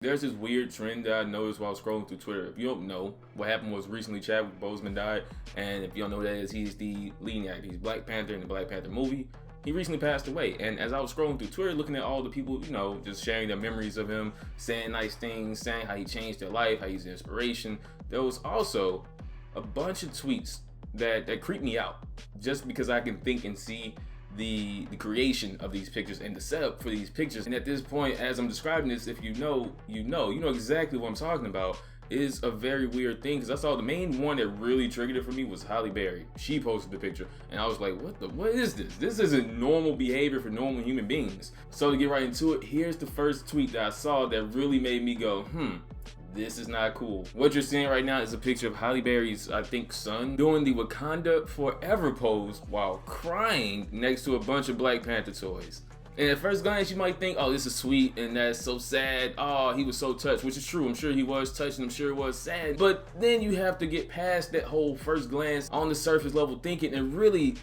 There's this weird trend that I noticed while scrolling through Twitter. If you don't know, what happened was recently Chadwick Boseman died, and if you don't know who that is, he's the leading actor. He's Black Panther in the Black Panther movie. He recently passed away, and as I was scrolling through Twitter, looking at all the people, just sharing their memories of him, saying nice things, saying how he changed their life, how he's an inspiration, there was also a bunch of tweets that creep me out, just because I can think and see the creation of these pictures and the setup for these pictures. And at this point, as I'm describing this, if you know exactly what I'm talking about. Is a very weird thing, because I saw the main one that really triggered it for me was Halle Berry. She posted the picture and I was like, what is this? This isn't normal behavior for normal human beings. So to get right into it, here's the first tweet that I saw that really made me go, this is not cool. What you're seeing right now is a picture of Halle Berry's, I think, son doing the Wakanda Forever pose while crying next to a bunch of Black Panther toys. And at first glance, you might think, oh, this is sweet and that's so sad. Oh, he was so touched, which is true. I'm sure he was touched and I'm sure it was sad. But then you have to get past that whole first glance on the surface level thinking and really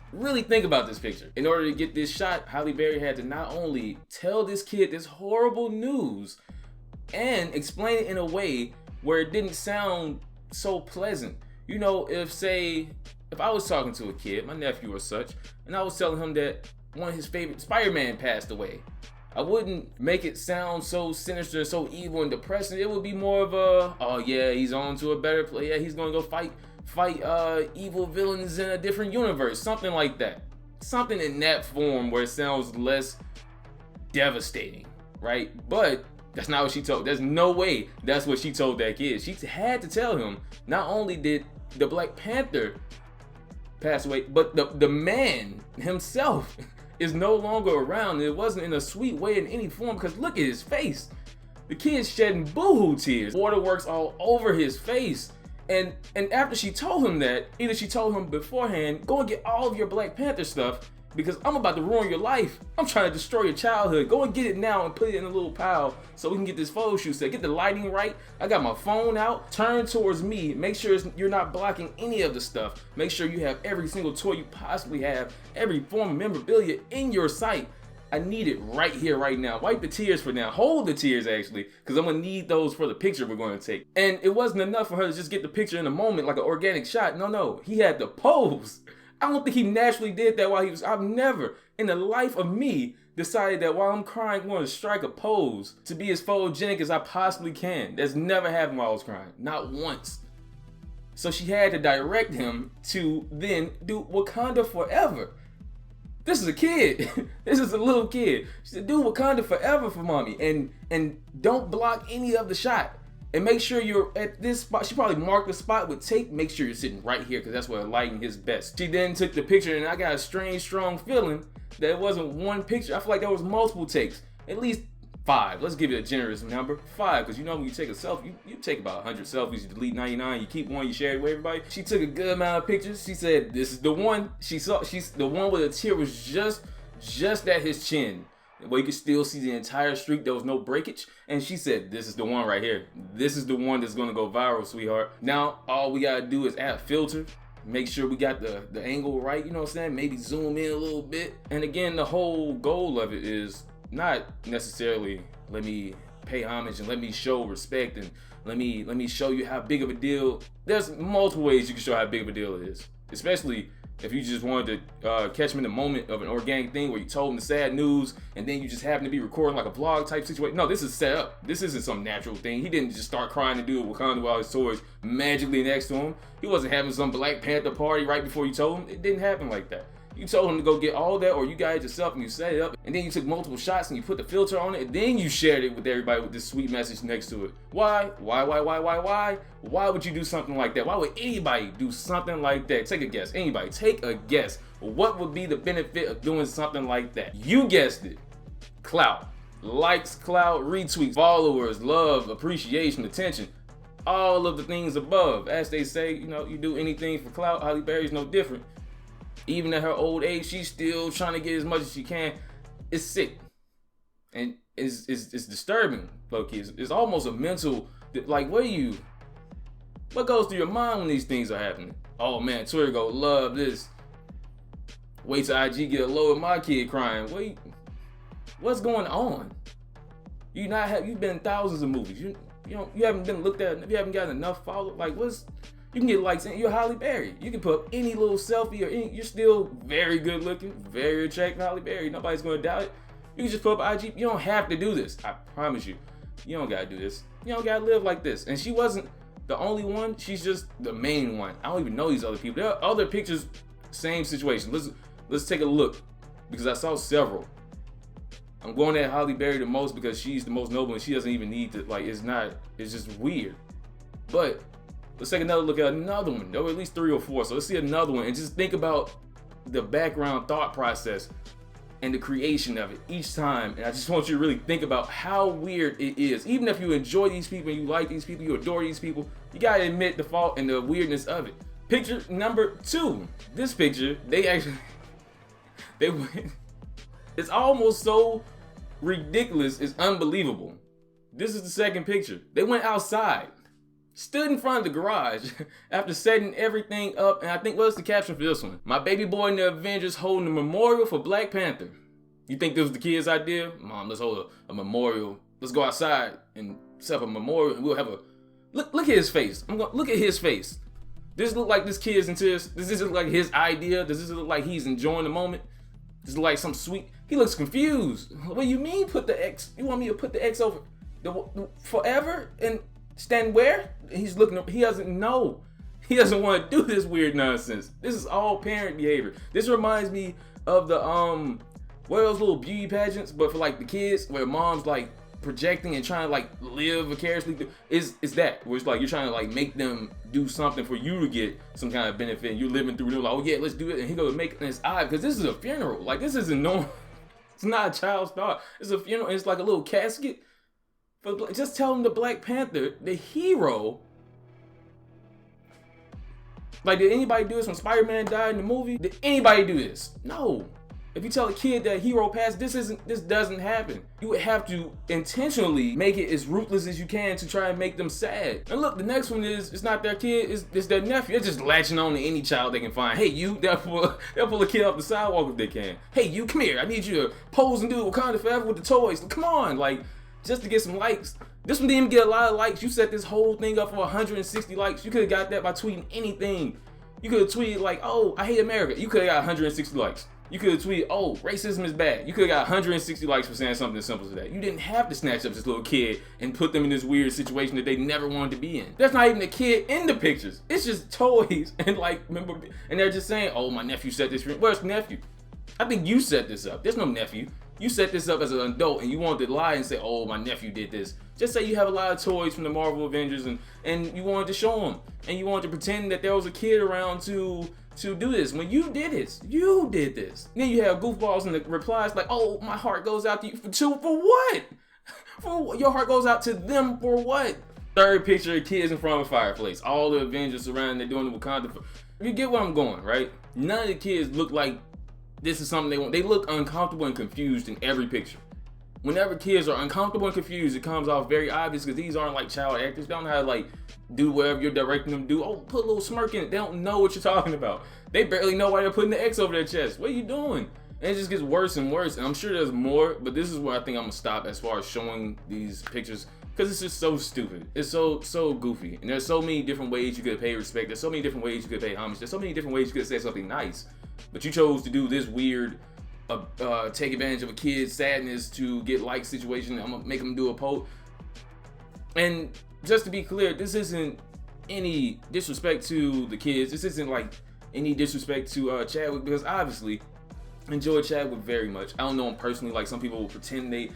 think about this picture. In order to get this shot, Halle Berry had to not only tell this kid this horrible news and explain it in a way where it didn't sound so pleasant. If I was talking to a kid, my nephew or such, and I was telling him that one of his favorite Spider-Man passed away, I wouldn't make it sound so sinister, so evil and depressing. It would be more of a, oh yeah, he's on to a better place. Yeah, he's gonna go fight evil villains in a different universe. Something like that. Something in that form where it sounds less devastating, right? But that's not what she told. There's no way that's what she told that kid. She had to tell him, not only did the Black Panther pass away, but the man himself is no longer around. It wasn't in a sweet way in any form, because look at his face. The kid's shedding boohoo tears. Waterworks all over his face. And after she told him that, either she told him beforehand, go and get all of your Black Panther stuff, because I'm about to ruin your life. I'm trying to destroy your childhood. Go and get it now and put it in a little pile so we can get this photo shoot set. Get the lighting right. I got my phone out. Turn towards me. Make sure you're not blocking any of the stuff. Make sure you have every single toy you possibly have, every form of memorabilia in your sight. I need it right here, right now. Wipe the tears for now. Hold the tears, actually, because I'm going to need those for the picture we're going to take. And it wasn't enough for her to just get the picture in a moment like an organic shot. No. He had to pose. I don't think he naturally did that while he was. I've never in the life of me decided that while I'm crying, I'm going to strike a pose to be as photogenic as I possibly can. That's never happened while I was crying. Not once. So she had to direct him to then do Wakanda Forever. This is a kid. This is a little kid. She said, do Wakanda Forever for mommy. And don't block any of the shot. And make sure you're at this spot. She probably marked the spot with tape. Make sure you're sitting right here, because that's where lighting is best. She then took the picture, and I got a strange, strong feeling that it wasn't one picture. I feel like there was multiple takes. At least 5. Let's give it a generous number. 5, because when you take a selfie, you take about 100 selfies. You delete 99. You keep one. You share it with everybody. She took a good amount of pictures. She said, "This is the one." She's the one where the tear was just at his chin, where you could still see the entire streak. There was no breakage. And she said, this is the one right here. This is the one that's gonna go viral, sweetheart. Now, all we gotta do is add filter. Make sure we got the angle right, you know what I'm saying? Maybe zoom in a little bit. And again, the whole goal of it is not necessarily let me pay homage and let me show respect and let me show you how big of a deal. There's multiple ways you can show how big of a deal it is. Especially if you just wanted to catch him in the moment of an organic thing where you told him the sad news and then you just happen to be recording like a vlog type situation. No, this is set up. This isn't some natural thing. He didn't just start crying and do it Wakanda while his toys magically next to him. He wasn't having some Black Panther party right before you told him. It didn't happen like that. You told him to go get all that, or you got it yourself and you set it up, and then you took multiple shots and you put the filter on it, and then you shared it with everybody with this sweet message next to it. Why? Why would you do something like that? Why would anybody do something like that? Take a guess. Anybody, take a guess. What would be the benefit of doing something like that? You guessed it. Clout. Likes, clout, retweets, followers, love, appreciation, attention. All of the things above. As they say, you do anything for clout. Halle Berry's no different. Even at her old age, she's still trying to get as much as she can. It's sick. And it's disturbing, low-key. It's almost a mental, like, what goes through your mind when these things are happening? Oh man, Twitter go, love this. Wait till IG get a load of my kid crying. What's going on? You've been in thousands of movies. You haven't been looked at. You haven't gotten enough follow. Like you can get likes. You're Halle Berry. You can put up any little selfie you're still very good looking, very attractive Halle Berry. Nobody's gonna doubt it. You can just put up IG. You don't have to do this. I promise you. You don't gotta do this. You don't gotta live like this. And she wasn't the only one. She's just the main one. I don't even know these other people. There are other pictures, same situation. Let's take a look because I saw several. I'm going at Halle Berry the most because she's the most noble and she doesn't even need to, like, it's just weird. But let's take another look at another one. There were at least 3 or 4. So let's see another one and just think about the background thought process and the creation of it each time. And I just want you to really think about how weird it is. Even if you enjoy these people and you like these people, you adore these people, you gotta admit the fault and the weirdness of it. Picture number 2. This picture, it's almost so ridiculous, it's unbelievable. This is the second picture. They went outside, stood in front of the garage after setting everything up, and I think, what's the caption for this one? My baby boy in the Avengers holding a memorial for Black Panther. You think this was the kid's idea? Mom, let's hold a memorial. Let's go outside and set up a memorial and we'll have a... Look at his face. Look at his face. Does this look like this kid's into this? Does this look like his idea? Does this look like he's enjoying the moment? Does it look like some sweet... He looks confused. What do you mean put the X? You want me to put the X over the forever and stand where? He's looking, he doesn't know. He doesn't want to do this weird nonsense. This is all parent behavior. This reminds me of the what are those little beauty pageants, but for like the kids, where mom's like projecting and trying to like live vicariously. Is that where it's like you're trying to like make them do something for you to get some kind of benefit, and you're living through them like, oh yeah, let's do it, and he goes make his eye, because this is a funeral. Like, this isn't normal. It's not a child's thought. It's a funeral. It's like a little casket. Just tell him the Black Panther, the hero. Like, did anybody do this when Spider-Man died in the movie? Did anybody do this? No. If you tell a kid that hero passed, this doesn't happen. You would have to intentionally make it as ruthless as you can to try and make them sad. And look, the next one is, it's not their kid, it's their nephew. They're just latching on to any child they can find. Hey, you, they'll pull a kid off the sidewalk if they can. Hey, you, come here. I need you to pose and do Wakanda Forever with the toys. Come on, like, just to get some likes. This one didn't even get a lot of likes. You set this whole thing up for 160 likes. You could have got that by tweeting anything. You could have tweeted like, oh, I hate America. You could have got 160 likes. You could have tweeted, oh, racism is bad. You could have got 160 likes for saying something as simple as that. You didn't have to snatch up this little kid and put them in this weird situation that they never wanted to be in. There's not even a kid in the pictures. It's just toys and like, remember, and they're just saying, oh, my nephew set this. Where's nephew? I think you set this up. There's no nephew. You set this up as an adult and you wanted to lie and say, oh, my nephew did this. Just say you have a lot of toys from the Marvel Avengers and you wanted to show them. And you wanted to pretend that there was a kid around to do this. When you did this, you did this. Then you have goofballs in the replies like, oh, my heart goes out to you. For what? For your heart goes out to them for what? Third picture of kids in front of a fireplace. All the Avengers surrounding, they're doing the Wakanda. You get where I'm going, right? None of the kids look like this is something they want. They look uncomfortable and confused in every picture. Whenever kids are uncomfortable and confused, it comes off very obvious because these aren't like child actors. They don't know how to like do whatever you're directing them to do. Oh, put a little smirk in it. They don't know what you're talking about. They barely know why they're putting the X over their chest. What are you doing? And it just gets worse and worse. And I'm sure there's more, but this is where I think I'm gonna stop as far as showing these pictures, because it's just so stupid. It's so goofy. And there's so many different ways you could pay respect. There's so many different ways you could pay homage. There's so many different ways you could say something nice. But you chose to do this weird take advantage of a kid's sadness to get like situation. I'm gonna make them do a post. And just to be clear, this isn't any disrespect to the kids. This isn't like any disrespect to Chadwick, because obviously I enjoy Chadwick very much. I don't know him personally. Like, some people will pretend they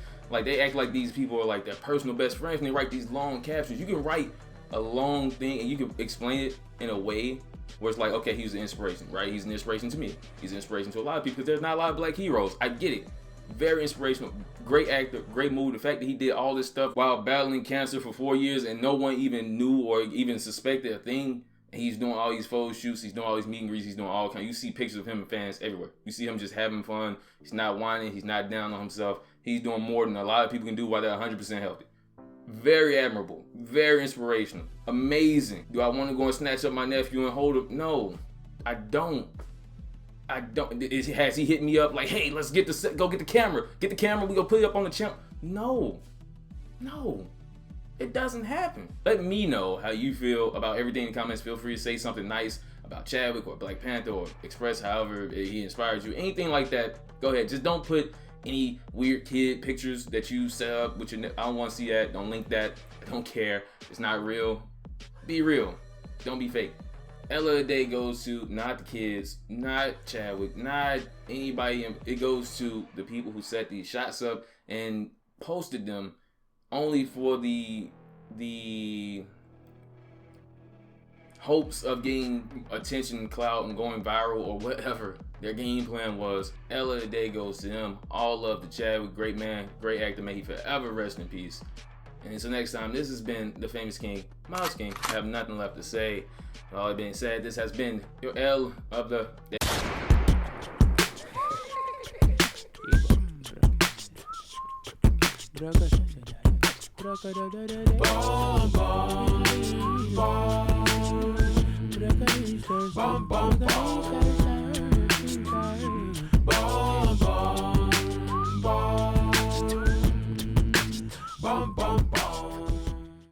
act like these people are like their personal best friends and they write these long captions. You can write a long thing and you can explain it in a way where it's like, okay, he's an inspiration, right? He's an inspiration to me. He's an inspiration to a lot of people because there's not a lot of black heroes. I get it. Very inspirational. Great actor, great movie. The fact that he did all this stuff while battling cancer for 4 years and no one even knew or even suspected a thing. And he's doing all these photo shoots. He's doing all these meet and greets. He's doing all kinds. You see pictures of him and fans everywhere. You see him just having fun. He's not whining. He's not down on himself. He's doing more than a lot of people can do while they're 100% healthy. Very admirable, very inspirational, amazing. Do I want to go and snatch up my nephew and hold him? No, I don't. Has he hit me up like, hey, let's go get the camera. Get the camera, we go put it up on the channel? No, No, it doesn't happen. Let me know how you feel about everything in the comments. Feel free to say something nice about Chadwick or Black Panther, or express however he inspires you. Anything like that, go ahead. Just don't put any weird kid pictures that you set up with your. I don't want to see that. Don't link that. I don't care. It's not real. Be real. Don't be fake. L of the day goes to not the kids, not Chadwick, not anybody. It goes to the people who set these shots up and posted them only for the hopes of getting attention, clout, and going viral, or whatever their game plan was. L of the day goes to them. All love to Chadwick, great man, great actor. May he forever rest in peace. And until next time, this has been the famous king, Mouse King. I have nothing left to say. All that being said, this has been your L of the day. Bom, bom, bom.